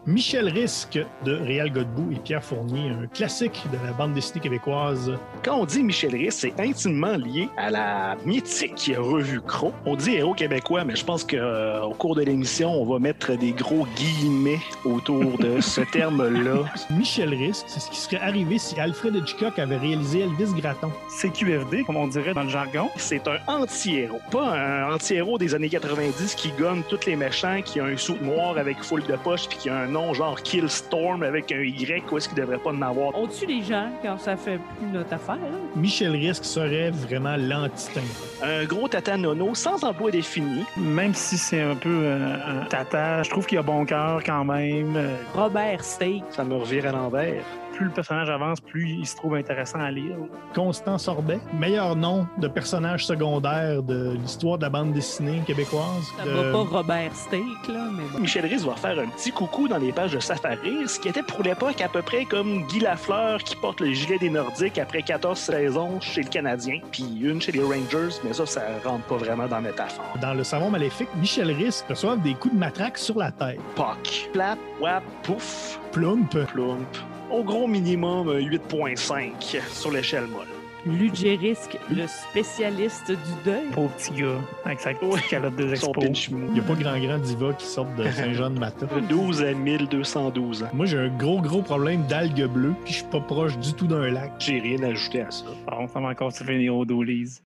Michel Risque de Réal Godbout et Pierre Fournier, un classique de la bande dessinée québécoise. Quand on dit Michel Risque, c'est intimement lié à la mythique revue Croc. On dit héros québécois, mais je pense qu'au cours de l'émission, on va mettre des gros guillemets autour de ce terme-là. Michel Risque, c'est ce qui serait arrivé si Alfred Hitchcock avait réalisé Elvis Gratton. CQFD, comme on dirait dans le jargon. C'est un anti-héros. Pas un anti-héros des années 90 qui gonne tous les méchants, qui a un sou noir avec foule de poches, puis qui a un nom genre Killstorm avec un Y, où est-ce qu'il devrait pas en avoir. On tue les gens quand ça fait plus notre affaire. Hein? Michel Risque serait vraiment l'antitin. Un gros tata nono sans emploi défini. Même si c'est un peu un tata, je trouve qu'il a bon cœur quand même. Robert Steak. Ça me revire à l'envers. Plus le personnage avance, plus il se trouve intéressant à lire. Constant Sorbet, meilleur nom de personnage secondaire de l'histoire de la bande dessinée québécoise. Ça va pas Robert Steak, là, mais bon. Michel Risque va faire un petit coucou dans les pages de Safari, ce qui était pour l'époque à peu près comme Guy Lafleur qui porte le gilet des Nordiques après 14 saisons chez le Canadien, puis une chez les Rangers, mais ça rentre pas vraiment dans la métaphore. Dans Le Savon Maléfique, Michel Risque reçoit des coups de matraque sur la tête. Poc, plap, wap, pouf, Plump. plump. Au gros minimum, 8.5 sur l'échelle molle. Ludgerisk, le spécialiste du deuil. Pauvre petit gars, avec sa petite calotte des Son expos. pinch mou. Il n'y a pas grand diva qui sortent de Saint-Jean-de-Mata. 12 à 1212 ans. Moi, j'ai un gros problème d'algues bleues, puis je suis pas proche du tout d'un lac. J'ai rien ajouté à ça. Bon, ça va encore se finir au dos lise.